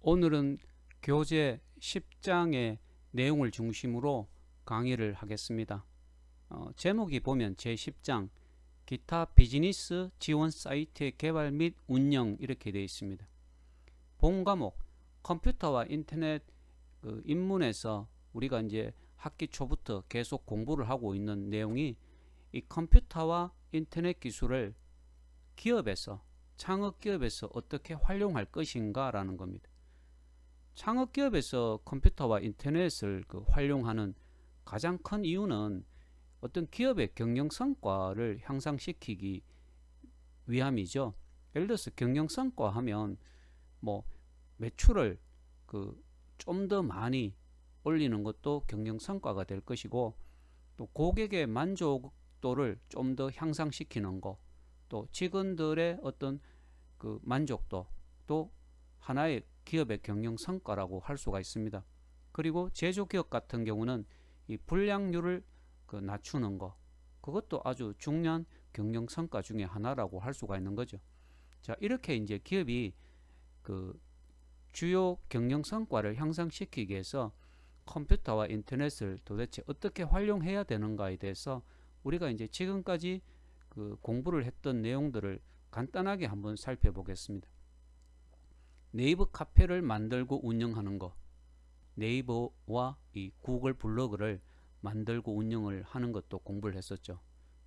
오늘은 교재 10장의 내용을 중심으로 강의를 하겠습니다. 제목이 보면 제10장 기타 비즈니스 지원 사이트의 개발 및 운영 이렇게 되어 있습니다. 본 과목 컴퓨터와 인터넷 입문에서 우리가 이제 학기 초부터 계속 공부를 하고 있는 내용이 이 컴퓨터와 인터넷 기술을 기업에서 창업 기업에서 어떻게 활용할 것인가 라는 겁니다. 창업 기업에서 컴퓨터와 인터넷을 활용하는 가장 큰 이유는 어떤 기업의 경영 성과를 향상시키기 위함이죠. 예를 들어서 경영 성과 하면 뭐 매출을 좀 더 많이 올리는 것도 경영 성과가 될 것이고, 또 고객의 만족도를 좀 더 향상시키는 것, 또 직원들의 어떤 만족도 또 하나의 기업의 경영 성과라고 할 수가 있습니다. 그리고 제조기업 같은 경우는 이 불량률을 낮추는 것, 그것도 아주 중요한 경영 성과 중에 하나라고 할 수가 있는 거죠. 자, 이렇게 이제 기업이 주요 경영 성과를 향상시키기 위해서 컴퓨터와 인터넷을 도대체 어떻게 활용해야 되는가에 대해서 우리가 이제 지금까지 공부를 했던 내용들을 간단하게 한번 살펴보겠습니다. 네이버 카페를 만들고 운영하는 것, 네이버와 이 구글 블로그를 만들고 운영을 하는 것도 공부를 했었죠.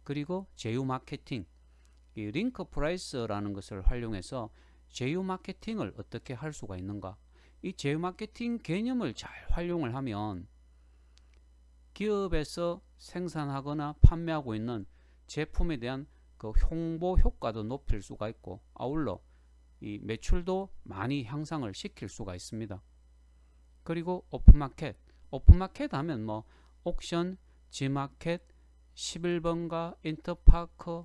그리고 제휴 마케팅, 이 링크 프라이스라는 것을 활용해서 제휴 마케팅을 어떻게 할 수가 있는가, 이 제휴 마케팅 개념을 잘 활용을 하면 기업에서 생산하거나 판매하고 있는 제품에 대한 홍보 효과도 높일 수가 있고, 아울러 이 매출도 많이 향상을 시킬 수가 있습니다. 그리고 오픈마켓, 오픈마켓 하면 뭐 옥션, 지마켓, 11번가, 인터파크,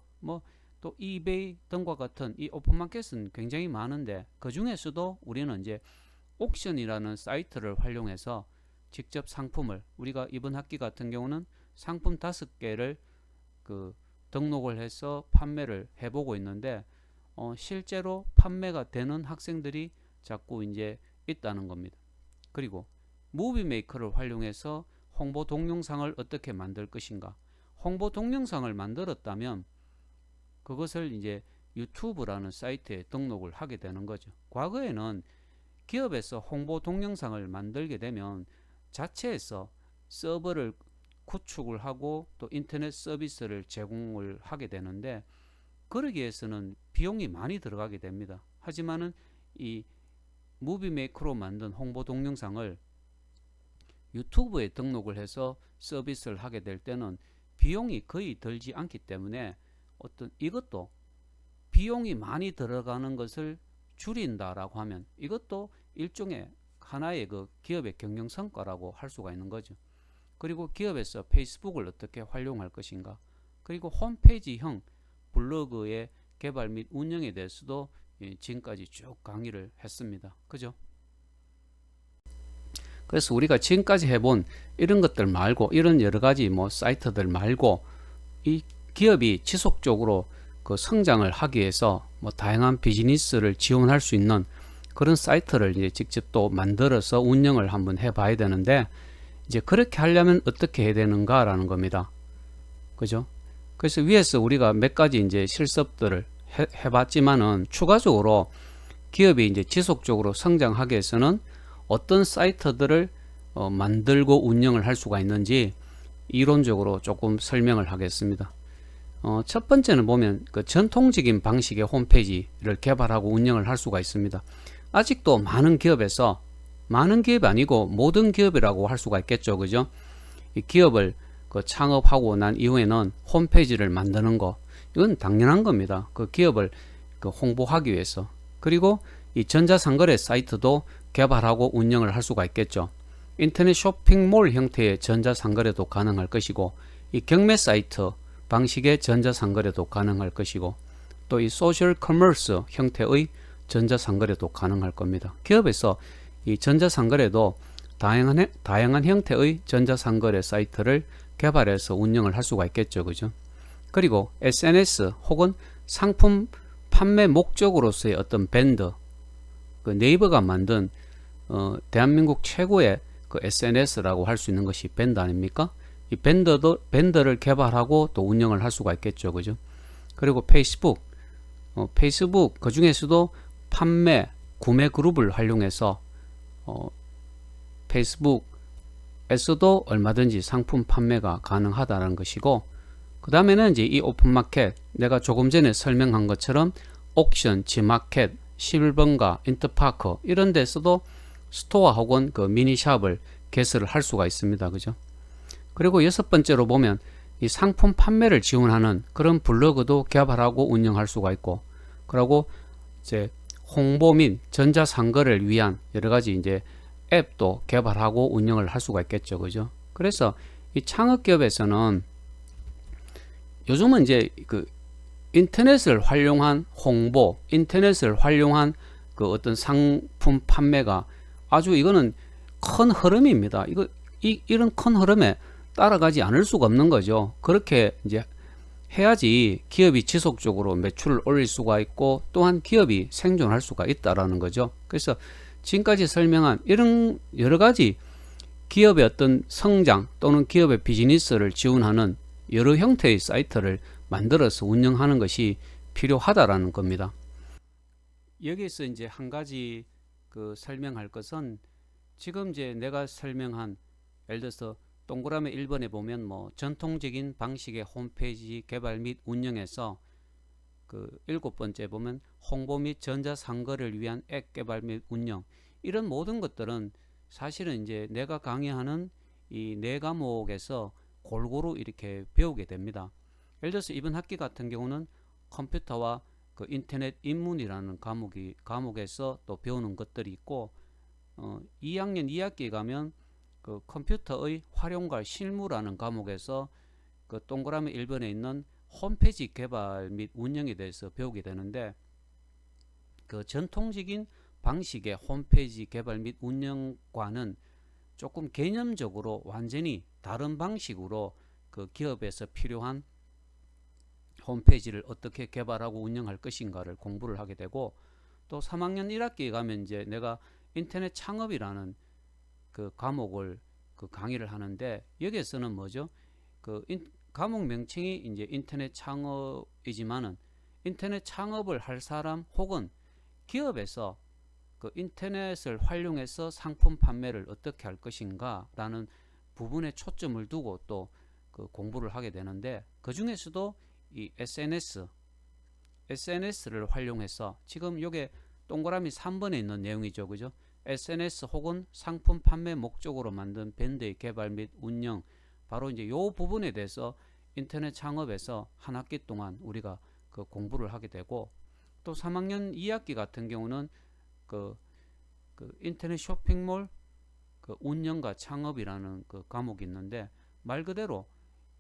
또 이베이 등과 같은 이 오픈마켓은 굉장히 많은데, 그 중에서도 우리는 이제 옥션이라는 사이트를 활용해서 직접 상품을, 우리가 이번 학기 같은 경우는 상품 5개를 등록을 해서 판매를 해보고 있는데, 실제로 판매가 되는 학생들이 자꾸 이제 있다는 겁니다. 그리고 무비메이커를 활용해서 홍보 동영상을 어떻게 만들 것인가, 홍보 동영상을 만들었다면 그것을 이제 유튜브라는 사이트에 등록을 하게 되는 거죠. 과거에는 기업에서 홍보 동영상을 만들게 되면 자체에서 서버를 구축을 하고 또 인터넷 서비스를 제공을 하게 되는데, 그러기 위해서는 비용이 많이 들어가게 됩니다. 하지만은 이 무비메이커로 만든 홍보 동영상을 유튜브에 등록을 해서 서비스를 하게 될 때는 비용이 거의 들지 않기 때문에 이것도 비용이 많이 들어가는 것을 줄인다라고 하면 이것도 일종의 하나의 기업의 경영 성과라고 할 수가 있는 거죠. 그리고 기업에서 페이스북을 어떻게 활용할 것인가, 그리고 홈페이지형 블로그의 개발 및 운영에 대해서도 지금까지 쭉 강의를 했습니다. 그죠? 그래서 우리가 지금까지 해본 이런 것들 말고, 이런 여러 가지 사이트들 말고, 이 기업이 지속적으로 성장을 하기 위해서 다양한 비즈니스를 지원할 수 있는 그런 사이트를 이제 직접 또 만들어서 운영을 한번 해봐야 되는데, 이제 그렇게 하려면 어떻게 해야 되는가라는 겁니다. 그죠? 그래서 위에서 우리가 몇 가지 이제 실습들을 해봤지만은, 추가적으로 기업이 이제 지속적으로 성장하기 위해서는 어떤 사이트들을 만들고 운영을 할 수가 있는지 이론적으로 조금 설명을 하겠습니다. 첫 번째는 보면 전통적인 방식의 홈페이지를 개발하고 운영을 할 수가 있습니다. 아직도 많은 기업에서, 많은 기업이 아니고 모든 기업이라고 할 수가 있겠죠. 그죠? 이 기업을 창업하고 난 이후에는 홈페이지를 만드는 거, 이건 당연한 겁니다. 그 기업을 홍보하기 위해서. 그리고 이 전자상거래 사이트도 개발하고 운영을 할 수가 있겠죠. 인터넷 쇼핑몰 형태의 전자상거래도 가능할 것이고, 이 경매 사이트 방식의 전자상거래도 가능할 것이고, 또 이 소셜 커머스 형태의 전자상거래도 가능할 겁니다. 기업에서 이 전자상거래도 다양한 형태의 전자상거래 사이트를 개발해서 운영을 할 수가 있겠죠. 그죠? 그리고 SNS 혹은 상품 판매 목적으로서의 어떤 밴드, 네이버가 만든 대한민국 최고의 그 SNS라고 할 수 있는 것이 밴드 아닙니까? 이 밴드를 개발하고 또 운영을 할 수가 있겠죠, 그죠? 그리고 페이스북, 페이스북 그 중에서도 판매, 구매 그룹을 활용해서 페이스북에서도 얼마든지 상품 판매가 가능하다는 것이고, 그 다음에는 이제 이 오픈마켓, 내가 조금 전에 설명한 것처럼 옥션, 지마켓, 실버가, 인터파커 이런 데서도 스토어 혹은 그 미니샵을 개설을 할 수가 있습니다, 그죠? 그리고 여섯 번째로 보면 이 상품 판매를 지원하는 그런 블로그도 개발하고 운영할 수가 있고, 그리고 이제 홍보 및 전자상거래를 위한 여러 가지 이제 앱도 개발하고 운영을 할 수가 있겠죠, 그죠? 그래서 이 창업기업에서는 요즘은 이제 그 인터넷을 활용한 홍보, 인터넷을 활용한 그 어떤 상품 판매가 아주 이거는 큰 흐름입니다. 이런 큰 흐름에 따라가지 않을 수가 없는 거죠. 그렇게 이제 해야지 기업이 지속적으로 매출을 올릴 수가 있고 또한 기업이 생존할 수가 있다라는 거죠. 그래서 지금까지 설명한 이런 여러 가지 기업의 어떤 성장 또는 기업의 비즈니스를 지원하는 여러 형태의 사이트를 만들어서 운영하는 것이 필요하다라는 겁니다. 여기서 이제 한 가지 그 설명할 것은 지금 이제 내가 설명한 예를 들어서 동그라미 1번에 보면 뭐 전통적인 방식의 홈페이지 개발 및 운영에서 그 7번째 보면 홍보 및 전자상거래를 위한 앱 개발 및 운영, 이런 모든 것들은 사실은 이제 내가 강의하는 이 네 과목에서 골고루 이렇게 배우게 됩니다. 예를 들어서 이번 학기 같은 경우는 컴퓨터와 그 인터넷 입문이라는 과목에서 또 배우는 것들이 있고, 2학년 2학기에 가면 그 컴퓨터의 활용과 실무라는 과목에서 그 동그라미 1번에 있는 홈페이지 개발 및 운영에 대해서 배우게 되는데, 그 전통적인 방식의 홈페이지 개발 및 운영과는 조금 개념적으로 완전히 다른 방식으로 그 기업에서 필요한 홈페이지를 어떻게 개발하고 운영할 것인가를 공부를 하게 되고, 또 3학년 1학기에 가면 이제 내가 인터넷 창업이라는 그 과목을 그 강의를 하는데, 여기에서는 뭐죠? 그 과목 명칭이 이제 인터넷 창업이지만은 인터넷 창업을 할 사람 혹은 기업에서 그 인터넷을 활용해서 상품 판매를 어떻게 할 것인가 라는 부분에 초점을 두고 또 그 공부를 하게 되는데, 그 중에서도 이 SNS를 활용해서 지금 요게 동그라미 3번에 있는 내용이죠, 그죠? SNS 혹은 상품 판매 목적으로 만든 밴드의 개발 및 운영, 바로 이제 요 부분에 대해서 인터넷 창업에서 한 학기 동안 우리가 그 공부를 하게 되고, 또 3학년 2학기 같은 경우는 그 인터넷 쇼핑몰 그 운영과 창업이라는 그 과목이 있는데, 말 그대로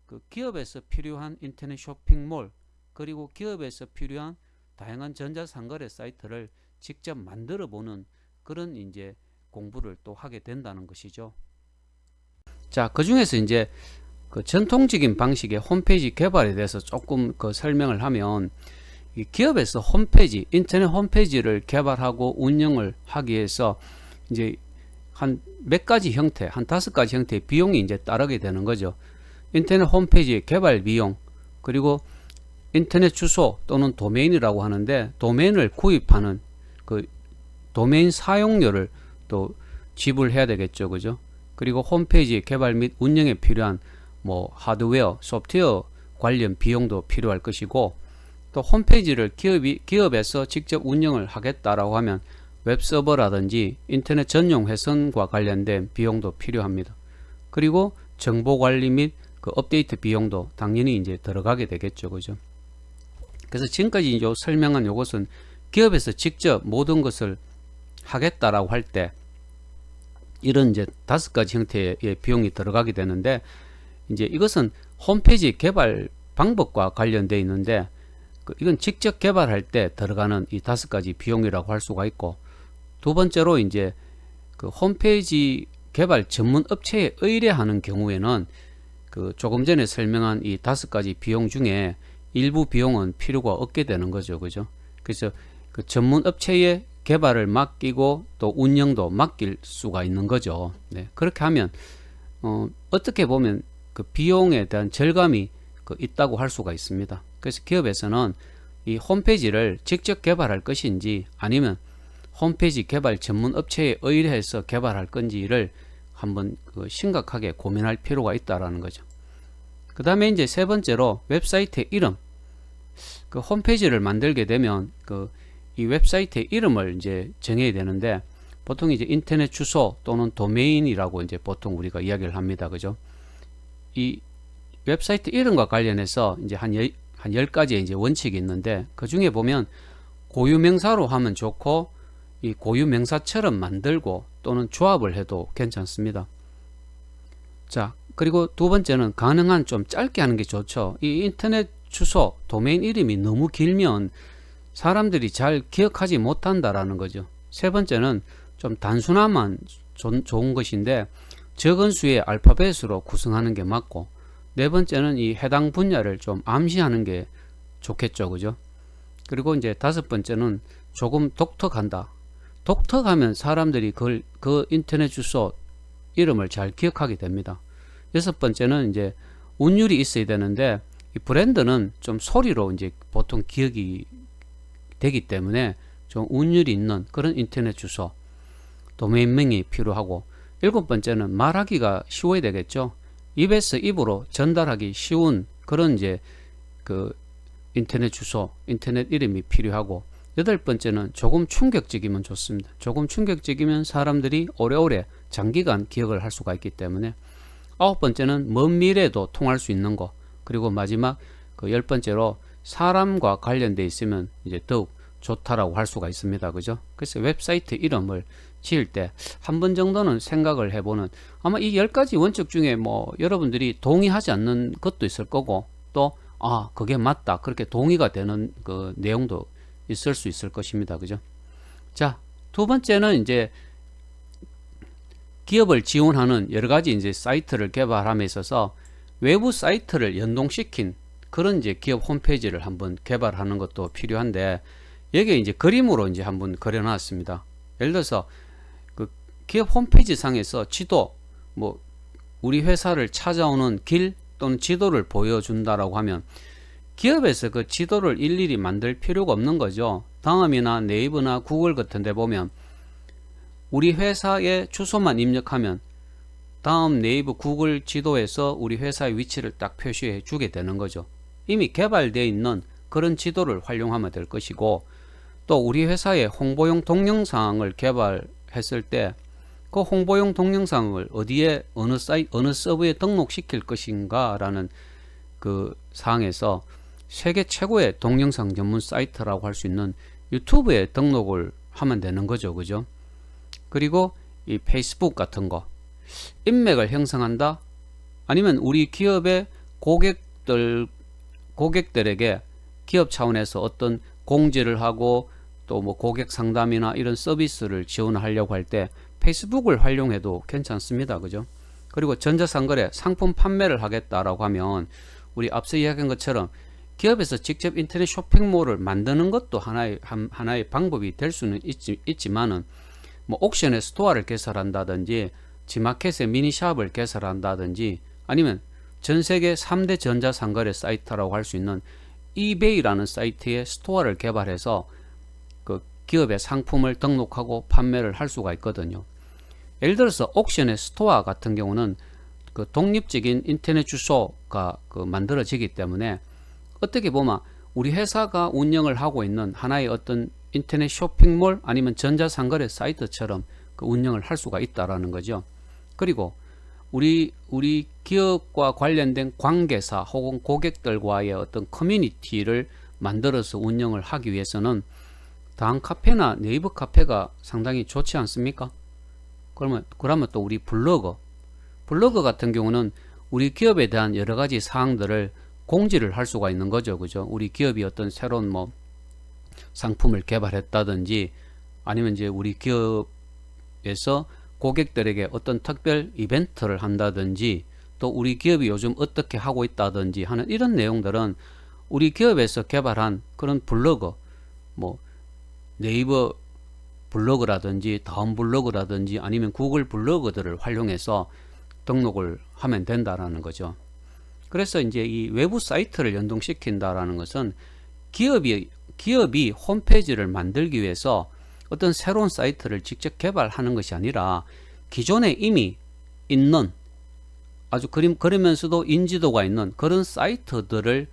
그 기업에서 필요한 인터넷 쇼핑몰 그리고 기업에서 필요한 다양한 전자상거래 사이트를 직접 만들어 보는 그런 이제 공부를 또 하게 된다는 것이죠. 자, 그 중에서 이제 그 전통적인 방식의 홈페이지 개발에 대해서 조금 그 설명을 하면, 이 기업에서 홈페이지, 인터넷 홈페이지를 개발하고 운영을 하기 위해서 이제 한 몇 가지 형태, 한 5가지 형태의 비용이 이제 따르게 되는 거죠. 인터넷 홈페이지 개발 비용, 그리고 인터넷 주소 또는 도메인이라고 하는데 도메인을 구입하는 그 도메인 사용료를 또 지불해야 되겠죠, 그죠? 그리고 홈페이지 개발 및 운영에 필요한 뭐 하드웨어, 소프트웨어 관련 비용도 필요할 것이고, 또 홈페이지를 기업에서 직접 운영을 하겠다라고 하면 웹서버라든지 인터넷 전용 회선과 관련된 비용도 필요합니다. 그리고 정보 관리 및 그 업데이트 비용도 당연히 이제 들어가게 되겠죠, 그죠? 그래서 지금까지 이제 설명한 요것은 기업에서 직접 모든 것을 하겠다라고 할 때 이런 이제 5가지 형태의 비용이 들어가게 되는데, 이제 이것은 홈페이지 개발 방법과 관련되어 있는데, 이건 직접 개발할 때 들어가는 이 5가지 비용이라고 할 수가 있고, 두 번째로 이제 그 홈페이지 개발 전문 업체에 의뢰하는 경우에는 그 조금 전에 설명한 이 5가지 비용 중에 일부 비용은 필요가 없게 되는 거죠, 그죠? 그래서 그 전문 업체에 개발을 맡기고 또 운영도 맡길 수가 있는 거죠. 네, 그렇게 하면 어떻게 보면 그 비용에 대한 절감이 있다고 할 수가 있습니다. 그래서 기업에서는 이 홈페이지를 직접 개발할 것인지 아니면 홈페이지 개발 전문 업체에 의뢰해서 개발할 건지를 한번 심각하게 고민할 필요가 있다라는 거죠. 그 다음에 이제 세 번째로 웹사이트의 이름. 그 홈페이지를 만들게 되면 이 웹사이트의 이름을 이제 정해야 되는데 보통 이제 인터넷 주소 또는 도메인이라고 이제 보통 우리가 이야기를 합니다. 그죠? 이 웹사이트 이름과 관련해서 이제 한 10가지의 이제 원칙이 있는데 그 중에 보면 고유명사로 하면 좋고 이 고유명사처럼 만들고 또는 조합을 해도 괜찮습니다. 자, 그리고 두 번째는 가능한 좀 짧게 하는 게 좋죠. 이 인터넷 주소, 도메인 이름이 너무 길면 사람들이 잘 기억하지 못한다라는 거죠. 세 번째는 좀 단순하면 좋은 것인데 적은 수의 알파벳으로 구성하는 게 맞고, 네 번째는 이 해당 분야를 좀 암시하는 게 좋겠죠. 그죠? 그리고 이제 다섯 번째는 조금 독특한다. 독특하면 사람들이 그 인터넷 주소 이름을 잘 기억하게 됩니다. 여섯 번째는 이제 운율이 있어야 되는데 이 브랜드는 좀 소리로 이제 보통 기억이 되기 때문에 좀 운율이 있는 그런 인터넷 주소, 도메인명이 필요하고, 일곱 번째는 말하기가 쉬워야 되겠죠. 입에서 입으로 전달하기 쉬운 그런 이제 그 인터넷 주소, 인터넷 이름이 필요하고, 여덟 번째는 조금 충격적이면 좋습니다. 조금 충격적이면 사람들이 오래오래 장기간 기억을 할 수가 있기 때문에. 아홉 번째는 먼 미래에도 통할 수 있는 거. 그리고 마지막 열 번째로 사람과 관련돼 있으면 이제 더욱 좋다라고 할 수가 있습니다. 그죠? 그래서 웹사이트 이름을 지을 때 한 번 정도는 생각을 해보는, 아마 이 10가지 원칙 중에 뭐 여러분들이 동의하지 않는 것도 있을 거고, 또 그게 맞다 그렇게 동의가 되는 그 내용도 있을 수 있을 것입니다. 그죠? 자, 두 번째는 이제 기업을 지원하는 여러 가지 이제 사이트를 개발함에 있어서 외부 사이트를 연동시킨 그런 이제 기업 홈페이지를 한번 개발하는 것도 필요한데, 여기에 이제 그림으로 이제 한번 그려놨습니다. 예를 들어서 그 기업 홈페이지 상에서 지도, 뭐 우리 회사를 찾아오는 길 또는 지도를 보여준다라고 하면 기업에서 그 지도를 일일이 만들 필요가 없는 거죠. 다음이나 네이버나 구글 같은 데 보면 우리 회사의 주소만 입력하면 다음 네이버 구글 지도에서 우리 회사의 위치를 딱 표시해 주게 되는 거죠. 이미 개발되어 있는 그런 지도를 활용하면 될 것이고, 또 우리 회사의 홍보용 동영상을 개발했을 때 그 홍보용 동영상을 어디에 어느 서버에 등록시킬 것인가 라는 그 사항에서 세계 최고의 동영상 전문 사이트라고 할 수 있는 유튜브에 등록을 하면 되는 거죠. 그죠? 그리고 이 페이스북 같은 거 인맥을 형성한다, 아니면 우리 기업의 고객들에게 기업 차원에서 어떤 공지를 하고 또 뭐 고객 상담이나 이런 서비스를 지원하려고 할 때 페이스북을 활용해도 괜찮습니다. 그죠? 그리고 전자상거래 상품 판매를 하겠다라고 하면 우리 앞서 이야기한 것처럼 기업에서 직접 인터넷 쇼핑몰을 만드는 것도 하나의 방법이 될 수는 있지만은 뭐 옥션의 스토어를 개설한다든지 지마켓의 미니샵을 개설한다든지 아니면 전세계 3대 전자상거래 사이트라고 할 수 있는 이베이라는 사이트의 스토어를 개발해서 그 기업의 상품을 등록하고 판매를 할 수가 있거든요. 예를 들어서 옥션의 스토어 같은 경우는 그 독립적인 인터넷 주소가 만들어지기 때문에 어떻게 보면 우리 회사가 운영을 하고 있는 하나의 어떤 인터넷 쇼핑몰 아니면 전자상거래 사이트처럼 그 운영을 할 수가 있다라는 거죠. 그리고 우리 기업과 관련된 관계사 혹은 고객들과의 어떤 커뮤니티를 만들어서 운영을 하기 위해서는 다음 카페나 네이버 카페가 상당히 좋지 않습니까? 그러면 또 우리 블로거 같은 경우는 우리 기업에 대한 여러 가지 사항들을 공지를 할 수가 있는 거죠. 그죠? 우리 기업이 어떤 새로운 뭐 상품을 개발했다든지 아니면 이제 우리 기업에서 고객들에게 어떤 특별 이벤트를 한다든지 또 우리 기업이 요즘 어떻게 하고 있다든지 하는 이런 내용들은 우리 기업에서 개발한 그런 블로그, 뭐 네이버 블로그라든지 다음 블로그라든지 아니면 구글 블로그들을 활용해서 등록을 하면 된다라는 거죠. 그래서 이제 이 외부 사이트를 연동시킨다라는 것은 기업이 홈페이지를 만들기 위해서 어떤 새로운 사이트를 직접 개발하는 것이 아니라 기존에 이미 있는 아주 그러면서도 인지도가 있는 그런 사이트들을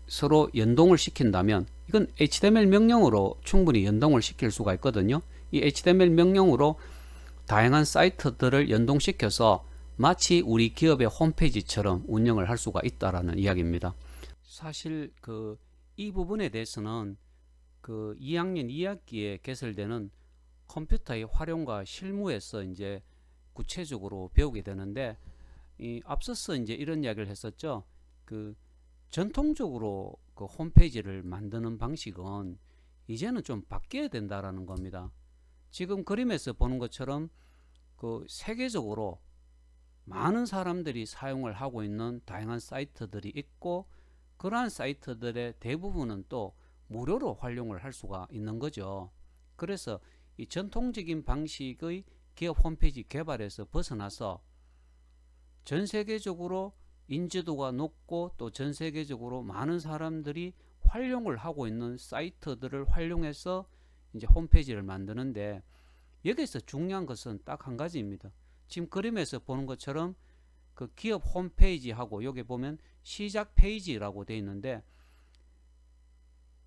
서로 연동을 시킨다면 이건 HTML 명령으로 충분히 연동을 시킬 수가 있거든요. 이 HTML 명령으로 다양한 사이트들을 연동시켜서 마치 우리 기업의 홈페이지처럼 운영을 할 수가 있다라는 이야기입니다. 사실 이 부분에 대해서는 2학년 2학기에 개설되는 컴퓨터의 활용과 실무에서 이제 구체적으로 배우게 되는데, 앞서서 이제 이런 이야기를 했었죠. 전통적으로 홈페이지를 만드는 방식은 이제는 좀 바뀌어야 된다라는 겁니다. 지금 그림에서 보는 것처럼 세계적으로 많은 사람들이 사용을 하고 있는 다양한 사이트들이 있고, 그러한 사이트들의 대부분은 또 무료로 활용을 할 수가 있는 거죠. 그래서 이 전통적인 방식의 기업 홈페이지 개발에서 벗어나서 전 세계적으로 인지도가 높고 또 전 세계적으로 많은 사람들이 활용을 하고 있는 사이트들을 활용해서 이제 홈페이지를 만드는데, 여기서 중요한 것은 딱 한 가지입니다. 지금 그림에서 보는 것처럼 기업 홈페이지하고 여기 보면 시작 페이지라고 되어 있는데,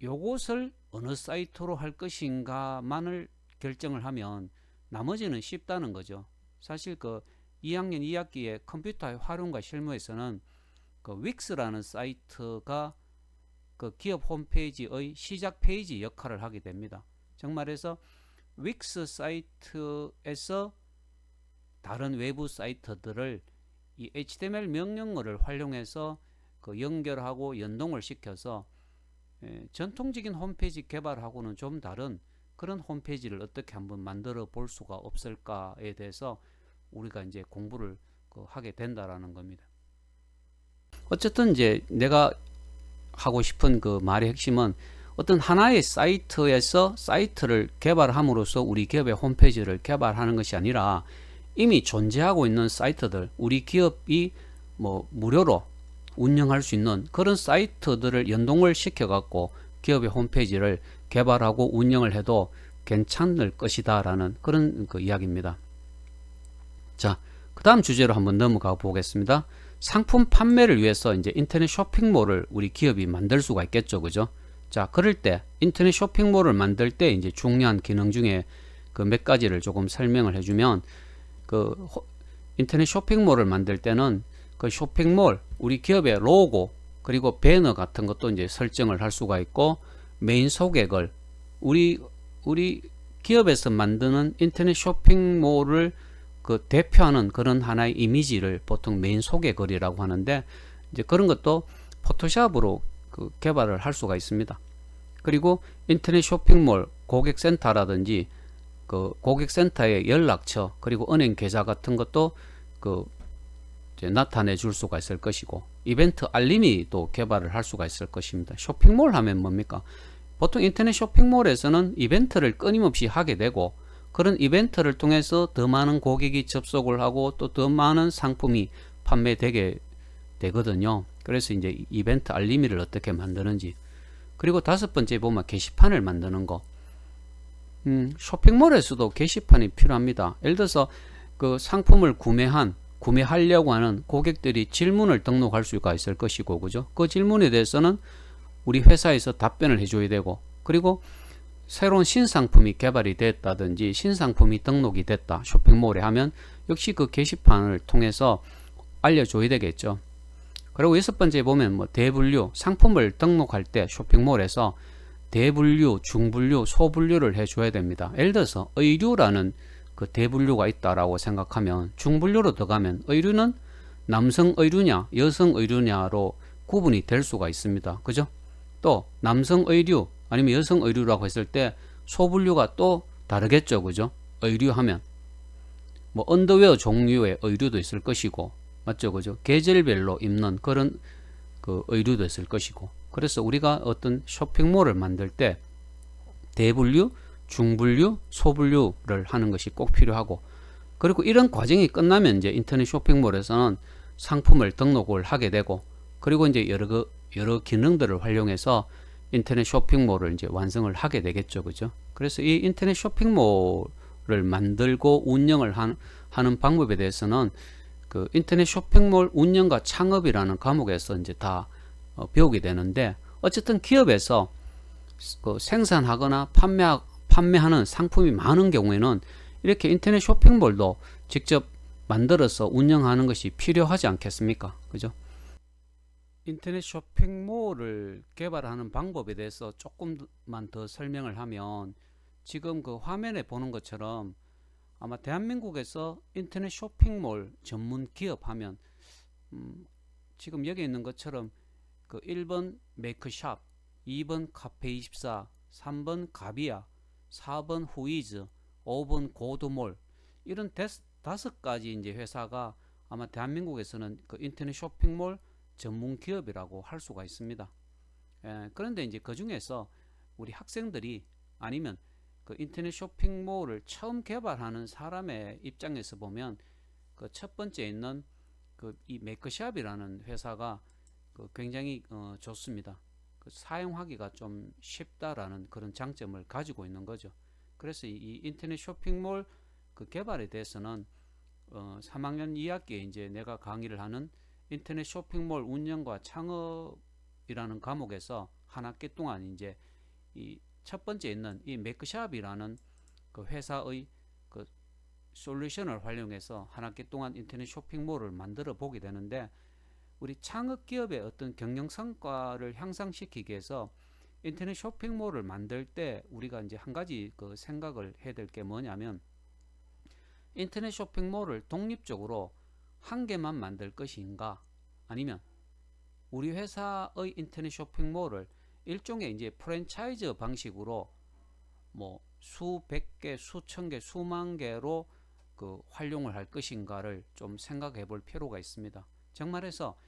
요것을 어느 사이트로 할 것인가만을 결정을 하면 나머지는 쉽다는 거죠. 사실 2학년 2학기에 컴퓨터의 활용과 실무에서는 윅스라는 사이트가 기업 홈페이지의 시작 페이지 역할을 하게 됩니다. 정말해서 윅스 사이트에서 다른 외부 사이트들을 이 HTML 명령어를 활용해서 연결하고 연동을 시켜서 전통적인 홈페이지 개발하고는 좀 다른 그런 홈페이지를 어떻게 한번 만들어 볼 수가 없을까에 대해서 우리가 이제 공부를 하게 된다라는 겁니다. 어쨌든 이제 내가 하고 싶은 말의 핵심은 어떤 하나의 사이트에서 사이트를 개발함으로써 우리 기업의 홈페이지를 개발하는 것이 아니라 이미 존재하고 있는 사이트들, 우리 기업이 무료로 운영할 수 있는 그런 사이트들을 연동을 시켜갖고 기업의 홈페이지를 개발하고 운영을 해도 괜찮을 것이다 라는 그런 이야기입니다. 자, 그 다음 주제로 한번 넘어가 보겠습니다. 상품 판매를 위해서 이제 인터넷 쇼핑몰을 우리 기업이 만들 수가 있겠죠, 그죠? 자, 그럴 때 인터넷 쇼핑몰을 만들 때 이제 중요한 기능 중에 몇 가지를 조금 설명을 해주면, 인터넷 쇼핑몰을 만들 때는 쇼핑몰, 우리 기업의 로고, 그리고 배너 같은 것도 이제 설정을 할 수가 있고, 메인 소개글, 우리 기업에서 만드는 인터넷 쇼핑몰을 대표하는 그런 하나의 이미지를 보통 메인 소개글이라고 하는데, 이제 그런 것도 포토샵으로 개발을 할 수가 있습니다. 그리고 인터넷 쇼핑몰 고객센터라든지 고객센터의 연락처, 그리고 은행 계좌 같은 것도 이제 나타내 줄 수가 있을 것이고, 이벤트 알림이 또 개발을 할 수가 있을 것입니다. 쇼핑몰 하면 뭡니까? 보통 인터넷 쇼핑몰에서는 이벤트를 끊임없이 하게 되고, 그런 이벤트를 통해서 더 많은 고객이 접속을 하고 또 더 많은 상품이 판매되게 되거든요. 그래서 이제 이벤트 알림이를 어떻게 만드는지, 그리고 다섯 번째 보면 게시판을 만드는 거. 쇼핑몰에서도 게시판이 필요합니다. 예를 들어서 상품을 구매하려고 하는 고객들이 질문을 등록할 수가 있을 것이고, 그죠? 그 질문에 대해서는 우리 회사에서 답변을 해줘야 되고, 그리고 새로운 신상품이 개발이 됐다든지 신상품이 등록이 됐다 쇼핑몰에 하면 역시 게시판을 통해서 알려줘야 되겠죠. 그리고 여섯 번째 보면 대분류, 상품을 등록할 때 쇼핑몰에서 대분류, 중분류, 소분류를 해줘야 됩니다. 예를 들어서 의류라는 대분류가 있다라고 생각하면 중분류로 들어가면 의류는 남성 의류냐 여성 의류냐로 구분이 될 수가 있습니다. 그죠? 또 남성 의류 아니면 여성 의류라고 했을 때 소분류가 또 다르겠죠. 그죠? 의류하면 언더웨어 종류의 의류도 있을 것이고, 맞죠? 그죠? 계절별로 입는 그런 의류도 있을 것이고, 그래서 우리가 어떤 쇼핑몰을 만들 때 대분류, 중분류, 소분류를 하는 것이 꼭 필요하고, 그리고 이런 과정이 끝나면 이제 인터넷 쇼핑몰에서는 상품을 등록을 하게 되고, 그리고 이제 여러 기능들을 활용해서 인터넷 쇼핑몰을 이제 완성을 하게 되겠죠. 그죠? 그래서 이 인터넷 쇼핑몰을 만들고 운영을 하는 방법에 대해서는 그 인터넷 쇼핑몰 운영과 창업이라는 과목에서 이제 다 배우게 되는데, 어쨌든 기업에서 그 생산하거나 판매하는 상품이 많은 경우에는 이렇게 인터넷 쇼핑몰도 직접 만들어서 운영하는 것이 필요하지 않겠습니까? 그죠? 인터넷 쇼핑몰을 개발하는 방법에 대해서 조금만 더 설명을 하면, 지금 그 화면에 보는 것처럼 아마 대한민국에서 인터넷 쇼핑몰 전문 기업 하면 지금 여기 있는 것처럼 그 1번 메이크샵, 2번 카페24, 3번 가비야, 4번 후이즈, 5번 고드몰, 이런 5가지 이제 회사가 아마 대한민국에서는 그 인터넷 쇼핑몰 전문 기업이라고 할 수가 있습니다. 그런데 이제 그 중에서 우리 학생들이 아니면 그 인터넷 쇼핑몰을 처음 개발하는 사람의 입장에서 보면 그 첫 번째 있는 그 이 메이크샵이라는 회사가 그 굉장히 좋습니다. 그 사용하기가 좀 쉽다라는 그런 장점을 가지고 있는 거죠. 그래서 이 인터넷 쇼핑몰 그 개발에 대해서는 3학년 2학기에 이제 내가 강의를 하는 인터넷 쇼핑몰 운영과 창업이라는 과목에서 한 학기 동안 이제 이 첫 번째 있는 이 메이크샵이라는 그 회사의 그 솔루션을 활용해서 한 학기 동안 인터넷 쇼핑몰을 만들어 보게 되는데, 우리 창업 기업의 어떤 경영 성과를 향상시키기 위해서 인터넷 쇼핑몰을 만들 때 우리가 이제 한 가지 그 생각을 해야 될 게 뭐냐면, 인터넷 쇼핑몰을 독립적으로 한 개만 만들 것인가, 아니면 우리 회사의 인터넷 쇼핑몰을 일종의 이제 프랜차이즈 방식으로 뭐 수백 개, 수천 개, 수만 개로 그 활용을 할 것인가를 좀 생각해 볼 필요가 있습니다. 정말해서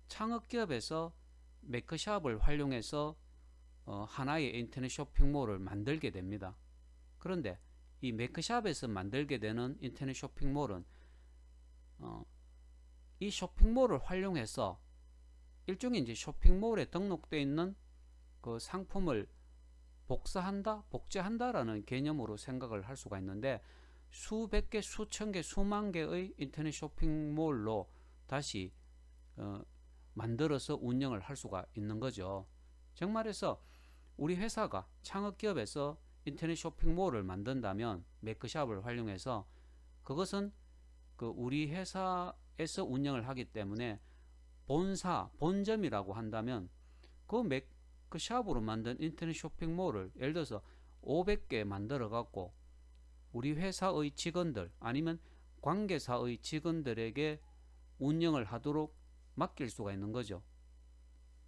창업 기업에서 메이크샵을 활용해서 하나의 인터넷 쇼핑몰을 만들게 됩니다. 그런데 이 메이크샵에서 만들게 되는 인터넷 쇼핑몰은 이 쇼핑몰을 활용해서 일종의 이제 쇼핑몰에 등록되어 있는 그 상품을 복제한다라는 개념으로 생각을 할 수가 있는데, 수백 개, 수천 개, 수만 개의 인터넷 쇼핑몰로 다시 만들어서 운영을 할 수가 있는 거죠. 정말해서 우리 회사가 창업기업에서 인터넷 쇼핑몰을 만든다면 메이크샵을 활용해서, 그것은 그 우리 회사에서 운영을 하기 때문에 본점이라고 한다면 그 메이크샵으로 만든 인터넷 쇼핑몰을 예를 들어서 500개 만들어 갖고 우리 회사의 직원들 아니면 관계사의 직원들에게 운영을 하도록 맡길 수가 있는 거죠.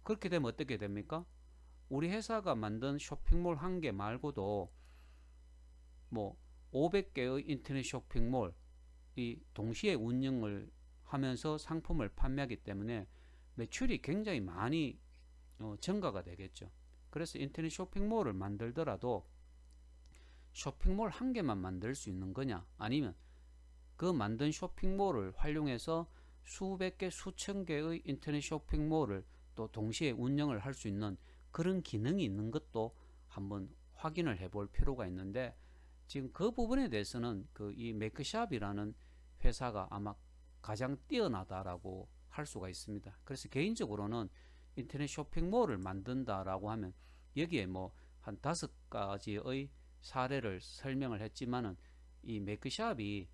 그렇게 되면 어떻게 됩니까? 우리 회사가 만든 쇼핑몰 한 개 말고도 뭐 500개의 인터넷 쇼핑몰이 동시에 운영을 하면서 상품을 판매하기 때문에 매출이 굉장히 많이 증가가 되겠죠. 그래서 인터넷 쇼핑몰을 만들더라도 쇼핑몰 한 개만 만들 수 있는 거냐, 아니면 그 만든 쇼핑몰을 활용해서 수백 개, 수천 개의 인터넷 쇼핑몰을 또 동시에 운영을 할 수 있는 그런 기능이 있는 것도 한번 확인을 해볼 필요가 있는데, 지금 그 부분에 대해서는 그 이 메이크샵이라는 회사가 아마 가장 뛰어나다라고 할 수가 있습니다. 그래서 개인적으로는 인터넷 쇼핑몰을 만든다라고 하면 여기에 뭐 한 5가지의 사례를 설명을 했지만은 이 메이크샵이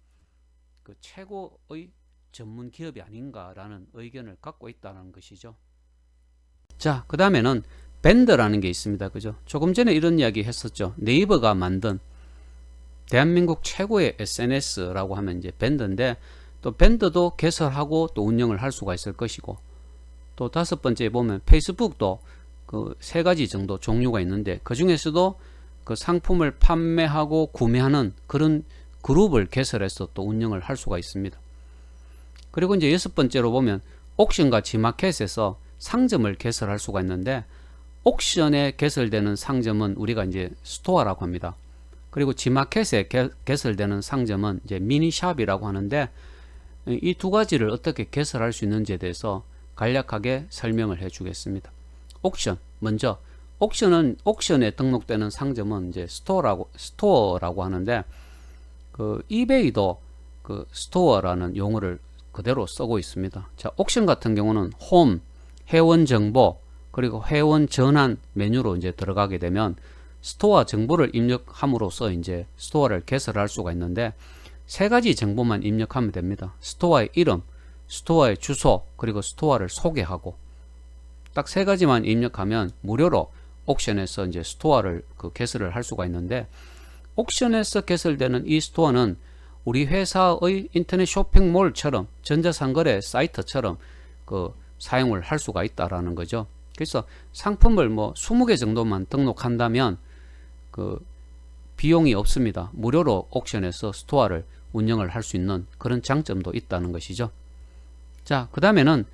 그 최고의 전문 기업이 아닌가라는 의견을 갖고 있다는 것이죠. 자, 그 다음에는 밴더라는 게 있습니다. 그죠? 조금 전에 이런 이야기 했었죠. 네이버가 만든 대한민국 최고의 SNS라고 하면 이제 밴더인데, 또 밴더도 개설하고 또 운영을 할 수가 있을 것이고, 또 5번째 보면 페이스북도 그 3가지 정도 종류가 있는데, 그 중에서도 그 상품을 판매하고 구매하는 그런 그룹을 개설해서 또 운영을 할 수가 있습니다. 그리고 이제 6번째로 보면 옥션과 지마켓에서 상점을 개설할 수가 있는데, 옥션에 개설되는 상점은 우리가 이제 스토어라고 합니다. 그리고 G마켓에 개설되는 상점은 이제 미니샵이라고 하는데, 이 두 가지를 어떻게 개설할 수 있는지에 대해서 간략하게 설명을 해 주겠습니다. 옥션, 먼저 옥션에 등록되는 상점은 이제 스토어라고 하는데, 그 이베이도 그 스토어라는 용어를 그대로 쓰고 있습니다. 자, 옥션 같은 경우는 홈, 회원 정보, 그리고 회원 전환 메뉴로 이제 들어가게 되면 스토어 정보를 입력함으로써 이제 스토어를 개설할 수가 있는데, 세 가지 정보만 입력하면 됩니다. 스토어의 이름, 스토어의 주소, 그리고 스토어를 소개하고, 딱 세 가지만 입력하면 무료로 옥션에서 이제 스토어를 개설을 할 수가 있는데, 옥션에서 개설되는 이 스토어는 우리 회사의 인터넷 쇼핑몰처럼, 전자상거래 사이트처럼 사용을 할 수가 있다라는 거죠. 그래서 상품을 뭐 20개 정도만 등록한다면 비용이 없습니다. 무료로 옥션에서 스토어를 운영을 할 수 있는 그런 장점도 있다는 것이죠. 자, 그 다음에는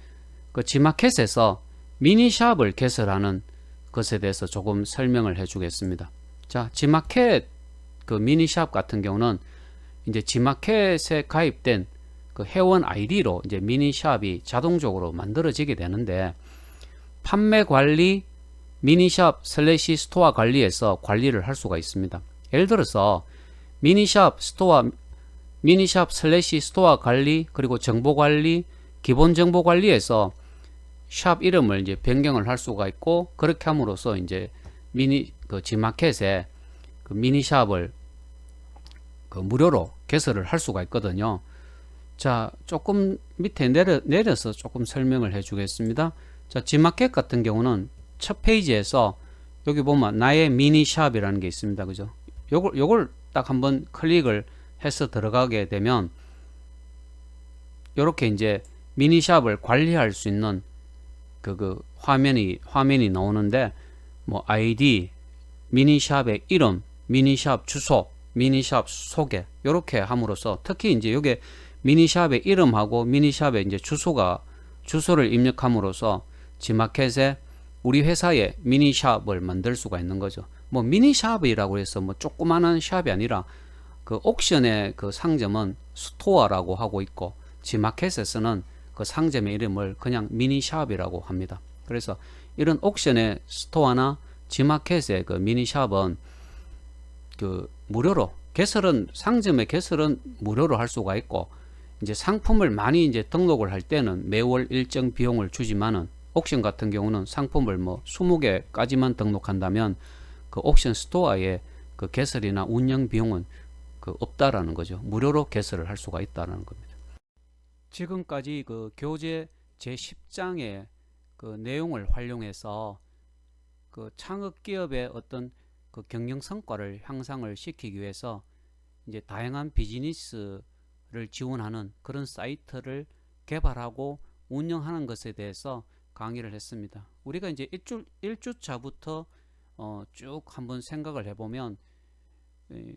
G마켓에서 미니샵을 개설하는 것에 대해서 조금 설명을 해 주겠습니다. 자, G마켓 미니샵 같은 경우는 이제 G마켓에 가입된 회원 아이디로 이제 미니샵이 자동적으로 만들어지게 되는데, 판매 관리, 미니샵 슬래시 스토어 관리에서 관리를 할 수가 있습니다. 예를 들어서 미니샵 슬래시 스토어 관리, 그리고 정보 관리, 기본 정보 관리에서 샵 이름을 이제 변경을 할 수가 있고, 그렇게 함으로써 이제 G마켓에 미니샵을 무료로 개설을 할 수가 있거든요. 자, 조금 밑에 내려서 조금 설명을 해 주겠습니다. 자, G마켓 같은 경우는 첫 페이지에서 여기 보면 나의 미니샵이라는 게 있습니다. 그죠? 요걸 딱 한번 클릭을 해서 들어가게 되면 이렇게 이제 미니샵을 관리할 수 있는 화면이 나오는데, 뭐 아이디, 미니샵의 이름, 미니샵 주소, 미니샵 소개, 이렇게 함으로써, 특히 이제 요게 미니샵의 이름하고 미니샵의 이제 주소를 입력함으로써 G마켓에 우리 회사의 미니샵을 만들 수가 있는 거죠. 뭐 미니샵이라고 해서 뭐 조그마한 샵이 아니라 옥션의 상점은 스토어라고 하고 있고, G마켓에서는 상점의 이름을 그냥 미니샵이라고 합니다. 그래서 이런 옥션의 스토어나 G마켓의 미니샵은 무료로 상점의 개설은 무료로 할 수가 있고, 이제 상품을 많이 이제 등록을 할 때는 매월 일정 비용을 주지만은, 옥션 같은 경우는 상품을 뭐 20개까지만 등록한다면 옥션 스토어의 개설이나 운영 비용은 없다라는 거죠. 무료로 개설을 할 수가 있다는 겁니다. 지금까지 교재 제10장의 내용을 활용해서 창업 기업의 어떤 경영 성과를 향상을 시키기 위해서 이제 다양한 비즈니스를 지원하는 그런 사이트를 개발하고 운영하는 것에 대해서 강의를 했습니다. 우리가 이제 1주차부터 쭉 한번 생각을 해보면,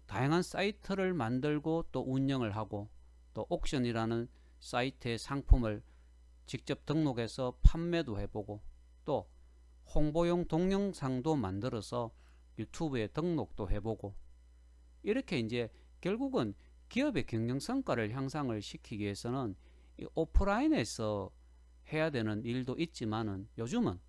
다양한 사이트를 만들고 또 운영을 하고, 또 옥션이라는 사이트의 상품을 직접 등록해서 판매도 해보고, 또 홍보용 동영상도 만들어서 유튜브에 등록도 해보고, 이렇게 이제 결국은 기업의 경영 성과를 향상을 시키기 위해서는 오프라인에서 해야 되는 일도 있지만은, 요즘은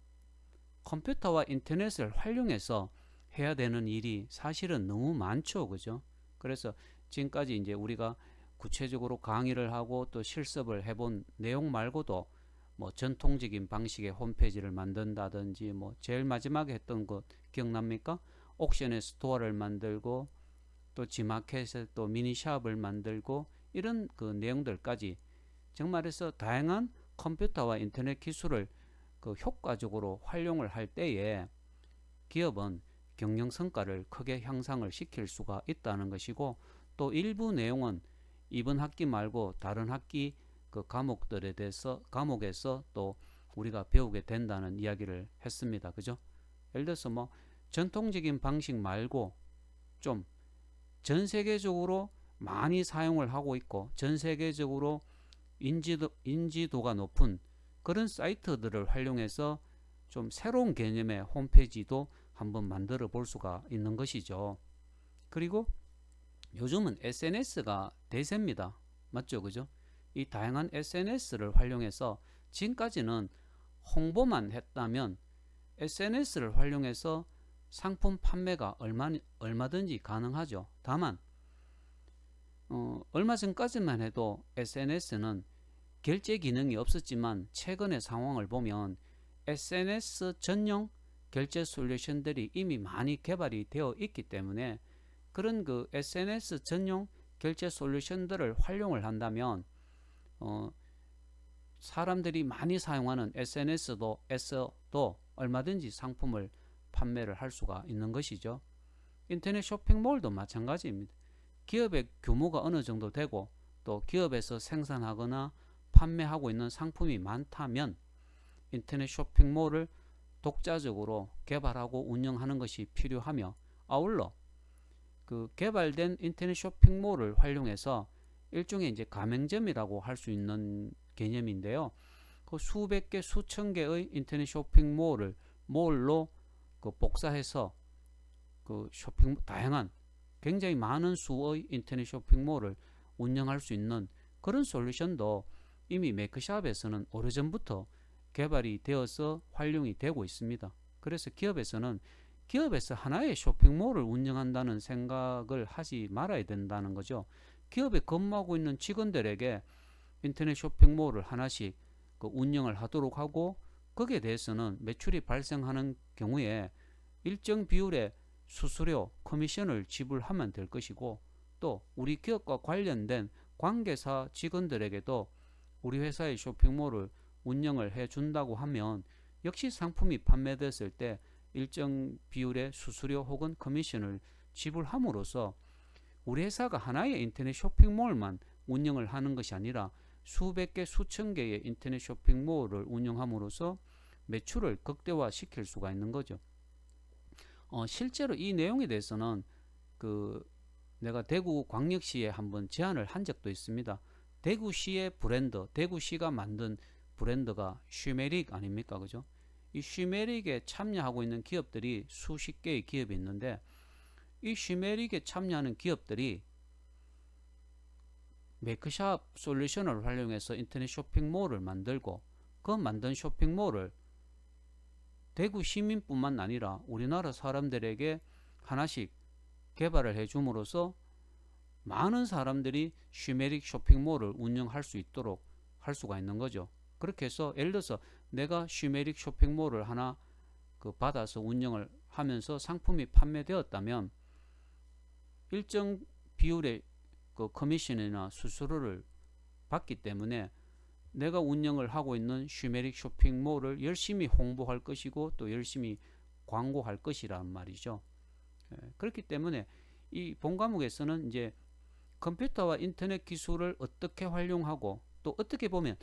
컴퓨터와 인터넷을 활용해서 해야 되는 일이 사실은 너무 많죠. 그죠? 그래서 지금까지 이제 우리가 구체적으로 강의를 하고 또 실습을 해본 내용 말고도, 뭐 전통적인 방식의 홈페이지를 만든다든지, 뭐 제일 마지막에 했던 것 기억납니까? 옥션의 스토어를 만들고, 또 G마켓에 또 미니샵을 만들고, 이런 내용들까지 정말해서 다양한 컴퓨터와 인터넷 기술을 효과적으로 활용을 할 때에 기업은 경영 성과를 크게 향상을 시킬 수가 있다는 것이고, 또 일부 내용은 이번 학기 말고 다른 학기 과목에서 또 우리가 배우게 된다는 이야기를 했습니다. 그죠? 예를 들어서 뭐 전통적인 방식 말고 좀 전 세계적으로 많이 사용을 하고 있고, 전 세계적으로 인지도가 높은 그런 사이트들을 활용해서 좀 새로운 개념의 홈페이지도 한번 만들어 볼 수가 있는 것이죠. 그리고 요즘은 SNS가 대세입니다. 맞죠? 그죠? 이 다양한 SNS를 활용해서 지금까지는 홍보만 했다면 SNS를 활용해서 상품 판매가 얼마든지 가능하죠. 다만 얼마 전까지만 해도 SNS는 결제 기능이 없었지만 최근의 상황을 보면 SNS 전용 결제 솔루션들이 이미 많이 개발이 되어 있기 때문에 그런 그 SNS 전용 결제 솔루션들을 활용을 한다면 사람들이 많이 사용하는 SNS도 얼마든지 상품을 판매를 할 수가 있는 것이죠. 인터넷 쇼핑몰도 마찬가지입니다. 기업의 규모가 어느 정도 되고 또 기업에서 생산하거나 판매하고 있는 상품이 많다면 인터넷 쇼핑몰을 독자적으로 개발하고 운영하는 것이 필요하며, 아울러 그 개발된 인터넷 쇼핑몰을 활용해서 일종의 이제 가맹점이라고 할 수 있는 개념인데요. 그 수백 개, 수천 개의 인터넷 쇼핑몰을 몰로 그 복사해서 그 다양한 굉장히 많은 수의 인터넷 쇼핑몰을 운영할 수 있는 그런 솔루션도 이미 메이크샵에서는 오래전부터 개발이 되어서 활용이 되고 있습니다. 그래서 기업에서 하나의 쇼핑몰을 운영한다는 생각을 하지 말아야 된다는 거죠. 기업에 근무하고 있는 직원들에게 인터넷 쇼핑몰을 하나씩 그 운영을 하도록 하고, 거기에 대해서는 매출이 발생하는 경우에 일정 비율의 수수료, 커미션을 지불하면 될 것이고, 또 우리 기업과 관련된 관계사 직원들에게도 우리 회사의 쇼핑몰을 운영을 해준다고 하면 역시 상품이 판매됐을 때 일정 비율의 수수료 혹은 커미션을 지불함으로써 우리 회사가 하나의 인터넷 쇼핑몰만 운영을 하는 것이 아니라 수백 개, 수천 개의 인터넷 쇼핑몰을 운영함으로써 매출을 극대화시킬 수가 있는 거죠. 실제로 이 내용에 대해서는 내가 대구광역시에 한번 제안을 한 적도 있습니다. 대구시의 브랜드, 대구시가 만든 브랜드가 쉬메릭 아닙니까? 그죠? 이 쉬메릭에 참여하고 있는 기업들이 수십 개의 기업이 있는데, 이 쉬메릭에 참여하는 기업들이 메이크샵 솔루션을 활용해서 인터넷 쇼핑몰을 만들고, 그 만든 쇼핑몰을 대구 시민뿐만 아니라 우리나라 사람들에게 하나씩 개발을 해줌으로써 많은 사람들이 쉬메릭 쇼핑몰을 운영할 수 있도록 할 수가 있는 거죠. 그렇게 해서 예를 들어서 내가 쉬메릭 쇼핑몰을 하나 받아서 운영을 하면서 상품이 판매되었다면 일정 비율의 커미션이나 수수료를 받기 때문에 내가 운영을 하고 있는 쉬메릭 쇼핑몰을 열심히 홍보할 것이고 또 열심히 광고할 것이란 말이죠. 그렇기 때문에 이 본 과목에서는 이제 컴퓨터와 인터넷 기술을 어떻게 활용하고 또 어떻게 보면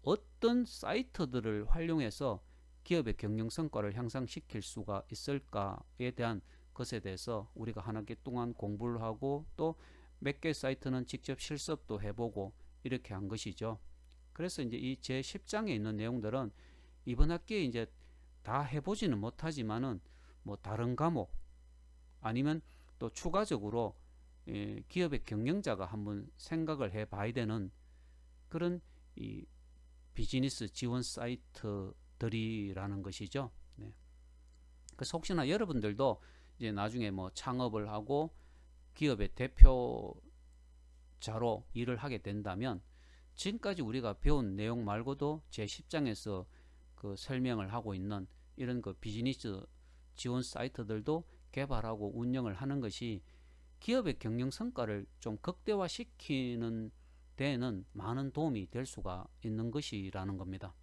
어떤 사이트들을 활용해서 기업의 경영 성과를 향상시킬 수가 있을까에 대한 것에 대해서 우리가 한 학기 동안 공부를 하고 또 몇 개 사이트는 직접 실습도 해보고 이렇게 한 것이죠. 그래서 이제 이 제 10장에 있는 내용들은 이번 학기에 이제 다 해보지는 못하지만은 뭐 다른 과목 아니면 또 추가적으로 기업의 경영자가 한번 생각을 해봐야 되는 그런 이 비즈니스 지원 사이트들이라는 것이죠. 네. 그래서 혹시나 여러분들도 이제 나중에 뭐 창업을 하고 기업의 대표자로 일을 하게 된다면 지금까지 우리가 배운 내용 말고도 제 10장에서 설명을 하고 있는 이런 비즈니스 지원 사이트들도 개발하고 운영을 하는 것이 기업의 경영 성과를 좀 극대화시키는 데에는 많은 도움이 될 수가 있는 것이라는 겁니다.